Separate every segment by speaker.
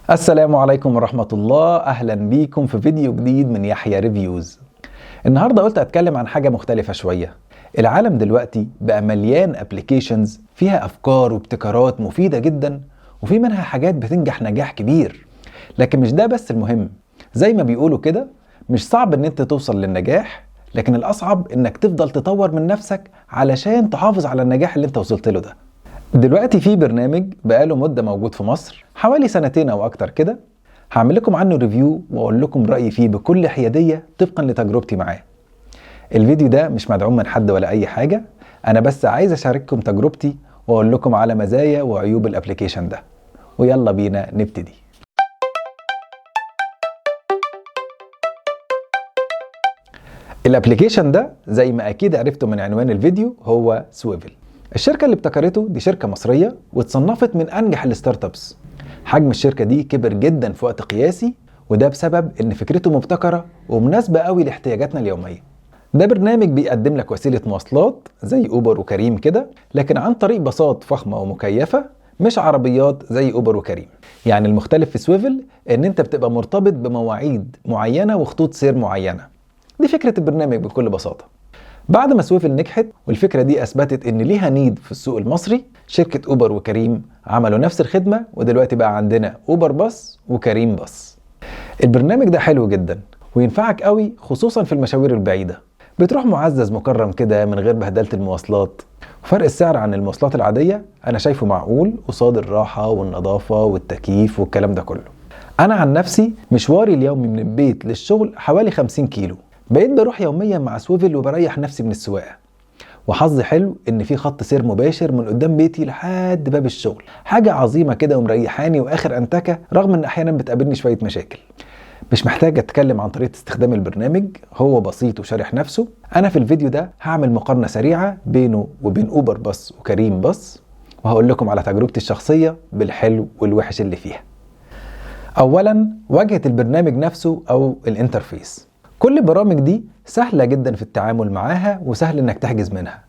Speaker 1: السلام عليكم ورحمة الله. أهلا بيكم في فيديو جديد من يحيى ريفيوز. النهاردة قلت أتكلم عن حاجة مختلفة شوية. العالم دلوقتي بقى مليان ابليكيشنز فيها أفكار وابتكارات مفيدة جدا، وفي منها حاجات بتنجح نجاح كبير. لكن مش ده بس المهم، زي ما بيقولوا كده، مش صعب ان انت توصل للنجاح، لكن الأصعب انك تفضل تطور من نفسك علشان تحافظ على النجاح اللي انت وصلت له ده. دلوقتي في برنامج بقاله مدة موجود في مصر حوالي سنتين أو أكتر كده. هعمل لكم عنه ريفيو وأقول لكم رأيي فيه بكل حيادية طبقا لتجربتي معاه. الفيديو ده مش مدعوم من حد ولا أي حاجة، أنا بس عايز أشارككم تجربتي وأقول لكم على مزايا وعيوب الابليكيشن ده. ويلا بينا نبتدي. الابليكيشن ده زي ما أكيد عرفتوا من عنوان الفيديو هو سويفل. الشركة اللي ابتكرته دي شركة مصرية واتصنفت من أنجح الستارت ابس. حجم الشركة دي كبر جدا في وقت قياسي، وده بسبب إن فكرته مبتكرة ومناسبة قوي لاحتياجاتنا اليومية. ده برنامج بيقدم لك وسيلة مواصلات زي أوبر وكريم كده، لكن عن طريق باصات فخمة ومكيفة، مش عربيات زي أوبر وكريم. يعني المختلف في سويفل إن أنت بتبقى مرتبط بمواعيد معينة وخطوط سير معينة. دي فكرة البرنامج بكل بساطة. بعد ما سويفل نجحت والفكرة دي أثبتت إن ليها نيد في السوق المصري، شركة أوبر وكريم عملوا نفس الخدمة، ودلوقتي بقى عندنا أوبر باص وكريم باص. البرنامج ده حلو جدا وينفعك قوي، خصوصا في المشاوير البعيدة. بتروح معزز مكرم كده من غير بهدلة المواصلات. وفرق السعر عن المواصلات العادية أنا شايفه معقول قصاد الراحة والنظافة والتكييف والكلام ده كله. أنا عن نفسي مشواري اليومي من البيت للشغل حوالي 50 كيلو. بقيت بروح يوميا مع سويفل وبريح نفسي من السواقه. وحظي حلو ان في خط سير مباشر من قدام بيتي لحد باب الشغل، حاجه عظيمه كده ومريحاني واخر انتكه، رغم ان احيانا بتقابلني شويه مشاكل. مش محتاج اتكلم عن طريقه استخدام البرنامج، هو بسيط وشارح نفسه. انا في الفيديو ده هعمل مقارنه سريعه بينه وبين اوبر باص وكريم باص، وهقول لكم على تجربتي الشخصيه بالحلو والوحش اللي فيها. اولا، واجهه البرنامج نفسه او الانترفيس. كل البرامج دي سهلة جدا في التعامل معاها وسهل انك تحجز منها.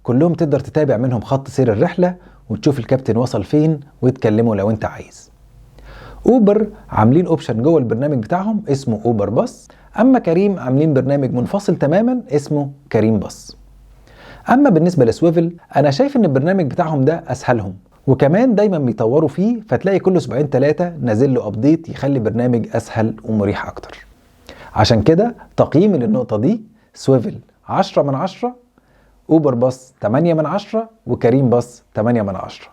Speaker 1: كلهم تقدر تتابع منهم خط سير الرحلة وتشوف الكابتن وصل فين وتكلمه لو انت عايز. اوبر عاملين اوبشن جوه البرنامج بتاعهم اسمه اوبر باص، اما كريم عاملين برنامج منفصل تماما اسمه كريم باص. اما بالنسبة لسويفل، انا شايف ان البرنامج بتاعهم ده اسهلهم، وكمان دايما بيطوروا فيه، فتلاقي كل اسبوعين 3 نازل له ابديت يخلي برنامج اسهل ومريح اكتر. عشان كده تقييمي للنقطة دي سويفل 10/10، أوبر باص 8/10، وكريم باص 8/10.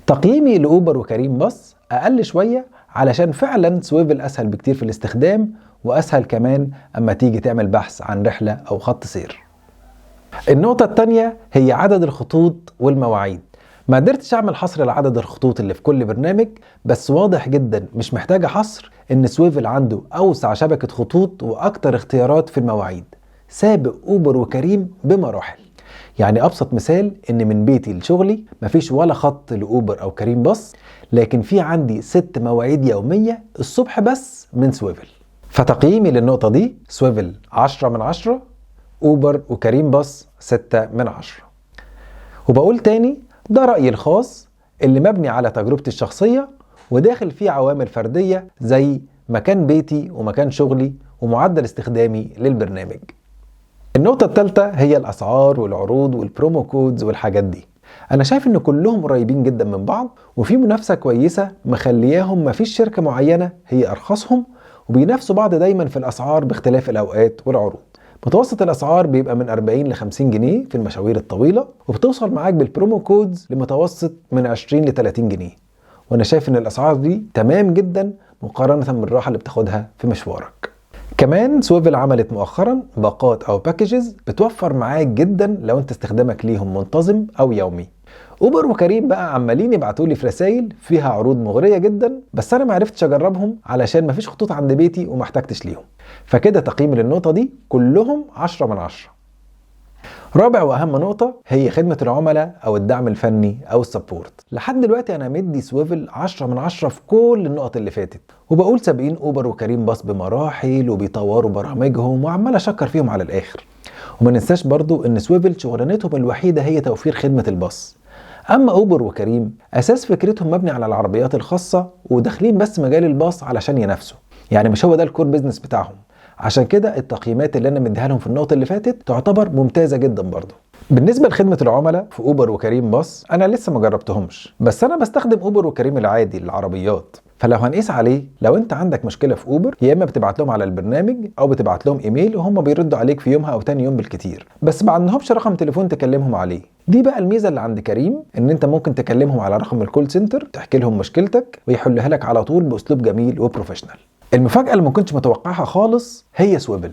Speaker 1: تقييمي لأوبر وكريم باص أقل شوية علشان فعلا سويفل أسهل بكتير في الاستخدام، وأسهل كمان أما تيجي تعمل بحث عن رحلة أو خط سير. النقطة التانية هي عدد الخطوط والمواعيد. ما قدرتش اعمل حصر لعدد الخطوط اللي في كل برنامج، بس واضح جدا مش محتاجة حصر ان سويفل عنده اوسع شبكة خطوط واكتر اختيارات في المواعيد، سابق اوبر وكريم بمراحل. يعني ابسط مثال ان من بيتي لشغلي مفيش ولا خط لاوبر او كريم باص، لكن في عندي 6 مواعيد يومية الصبح بس من سويفل. فتقييمي للنقطة دي سويفل 10/10، اوبر وكريم باص 6/10. وبقول تاني، ده رأيي الخاص اللي مبني على تجربتي الشخصية، وداخل فيه عوامل فردية زي مكان بيتي ومكان شغلي ومعدل استخدامي للبرنامج. النقطة الثالثة هي الأسعار والعروض والبرومو كودز والحاجات دي. أنا شايف إن كلهم قريبين جدا من بعض، وفي منافسة كويسة مخلياهم مفيش شركة معينة هي أرخصهم، وبينافسوا بعض دايما في الأسعار باختلاف الأوقات والعروض. متوسط الأسعار بيبقى من 40 ل 50 جنيه في المشاوير الطويلة، وبتوصل معاك بالبرومو كودز لمتوسط من 20 ل 30 جنيه. وأنا شايف إن الأسعار دي تمام جدا مقارنة بالراحة اللي بتاخدها في مشوارك. كمان سويفل عملت مؤخرا باقات أو باكجز بتوفر معاك جدا لو أنت استخدامك ليهم منتظم أو يومي. اوبر وكريم بقى عمالين يبعتولي في رسائل فيها عروض مغرية جدا، بس انا معرفتش اجربهم علشان مفيش خطوط عند بيتي ومحتاجتش ليهم. فكده تقييمي للنقطة دي كلهم 10/10. رابع واهم نقطة هي خدمة العملاء او الدعم الفني او السبورت. لحد دلوقتي انا مدي سويفل 10/10 في كل النقط اللي فاتت، وبقول سابقين اوبر وكريم باص بمراحل وبيطوروا برامجهم، وعمال اشكر فيهم على الاخر. وما ننساش برضو ان سويفل شغلانتهم الوحيدة هي توفير خدمة الباص. اما اوبر وكريم اساس فكرتهم مبني على العربيات الخاصة وداخلين بس مجال الباص علشان ينافسوا، يعني مش هو ده الكور بيزنس بتاعهم. عشان كده التقييمات اللي انا مديها لهم في النقطة اللي فاتت تعتبر ممتازة جدا برضه. بالنسبة لخدمة العملاء في اوبر وكريم باص انا لسه ما جربتهمش، بس انا بستخدم اوبر وكريم العادي للعربيات. فلو هنقيس عليه، لو انت عندك مشكلة في اوبر يا اما بتبعت لهم على البرنامج او بتبعت لهم ايميل وهم بيردوا عليك في يومها او تاني يوم بالكتير، بس ما عندهمش رقم تليفون تكلمهم عليه. دي بقى الميزة اللي عند كريم، ان انت ممكن تكلمهم على رقم الكول سنتر تحكي لهم مشكلتك ويحلها لك على طول باسلوب جميل وبروفيشنال. المفاجأة اللي ما كنتش متوقعها خالص هي سويفل.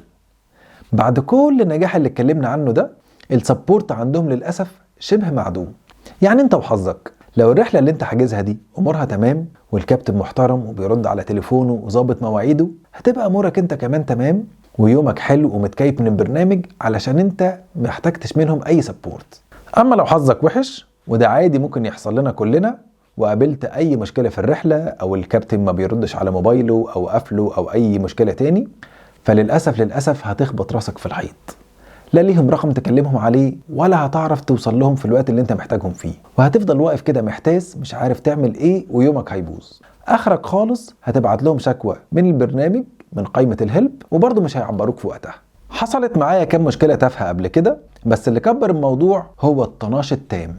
Speaker 1: بعد كل النجاح اللي اتكلمنا عنه ده، السبورت عندهم للأسف شبه معدوم. يعني انت وحظك، لو الرحلة اللي انت حاجزها دي امورها تمام والكابتن محترم وبيرد على تليفونه وظابط مواعيده، هتبقى امورك انت كمان تمام ويومك حلو ومتكيف من البرنامج علشان انت محتاجتش منهم اي سبورت. اما لو حظك وحش، وده عادي ممكن يحصل لنا كلنا، وقابلت اي مشكلة في الرحلة او الكابتن ما بيردش على موبايله او قفله او اي مشكلة تاني، فللأسف هتخبط راسك في الحيط. لا ليهم رقم تكلمهم عليه ولا هتعرف توصل لهم في الوقت اللي انت محتاجهم فيه، وهتفضل واقف كده محتاس مش عارف تعمل ايه ويومك هيبوظ. اخرك خالص هتبعت لهم شكوى من البرنامج من قائمة الهلب وبرضه مش هيعبروك في وقتها. حصلت معايا كام مشكلة تافهة قبل كده، بس اللي كبر الموضوع هو الطناش التام.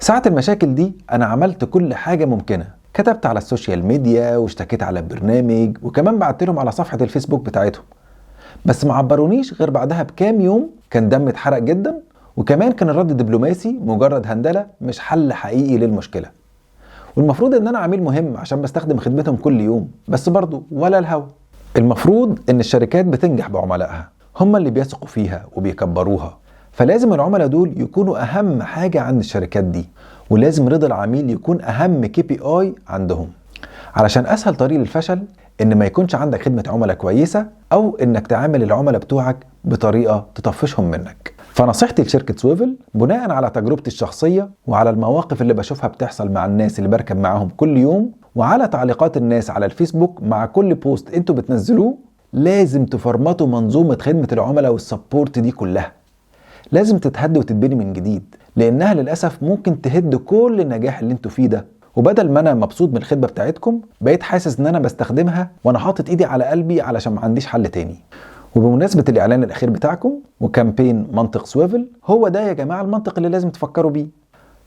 Speaker 1: ساعة المشاكل دي انا عملت كل حاجة ممكنة، كتبت على السوشيال ميديا واشتكيت على البرنامج وكمان بعت لهم على صفحة الفيسبوك بتاعتهم، بس ما عبرونيش غير بعدها بكام يوم. كان دم اتحرق جدا، وكمان كان الرد دبلوماسي مجرد هندلة مش حل حقيقي للمشكلة. والمفروض ان انا عميل مهم عشان بستخدم خدمتهم كل يوم، بس برضو ولا الهوا. المفروض ان الشركات بتنجح بعملائها، هم اللي بيثقوا فيها وبيكبروها، فلازم العملاء دول يكونوا اهم حاجة عند الشركات دي، ولازم رضا العميل يكون اهم KPI عندهم. علشان اسهل طريق للفشل ان ما يكونش عندك خدمة عملاء كويسة او انك تعامل العملاء بتوعك بطريقة تطفشهم منك. فنصيحتي لشركة سويفل بناء على تجربتي الشخصية وعلى المواقف اللي بشوفها بتحصل مع الناس اللي بركب معاهم كل يوم وعلى تعليقات الناس على الفيسبوك مع كل بوست انتوا بتنزلوه، لازم تفرمطوا منظومة خدمة العملاء والسبورت دي كلها. لازم تتهد وتتبني من جديد، لانها للأسف ممكن تهد كل النجاح اللي انتوا فيه ده. وبدل ما انا مبسوط من الخدمه بتاعتكم، بقيت حاسس ان انا بستخدمها وانا حاطط ايدي على قلبي علشان ما عنديش حل تاني. وبمناسبه الاعلان الاخير بتاعكم وكامبين منطق سويفل، هو ده يا جماعه المنطق اللي لازم تفكروا بيه.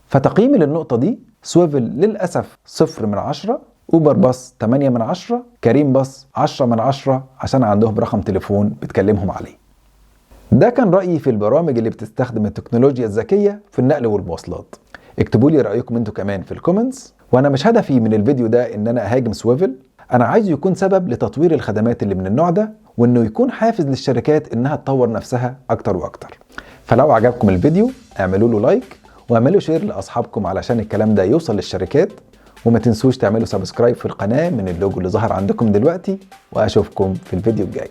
Speaker 1: فتقييمي للنقطه دي، سويفل للاسف 0/10، اوبر باص 8/10، كريم باص 10/10 عشان عندهم رقم تليفون بتكلمهم عليه. ده كان رايي في البرامج اللي بتستخدم التكنولوجيا الذكيه في النقل والمواصلات. اكتبوا لي رأيكم انتوا كمان في الكومنتس، وانا مش هدفي من الفيديو ده ان انا اهاجم سويفل، انا عايزه يكون سبب لتطوير الخدمات اللي من النوع ده، وانه يكون حافز للشركات انها تطور نفسها اكتر واكتر. فلو عجبكم الفيديو اعملوا له لايك واعملوا شير لاصحابكم علشان الكلام ده يوصل للشركات، وما تنسوش تعملوا سبسكرايب في القناة من اللوجو اللي ظهر عندكم دلوقتي، واشوفكم في الفيديو الجاي.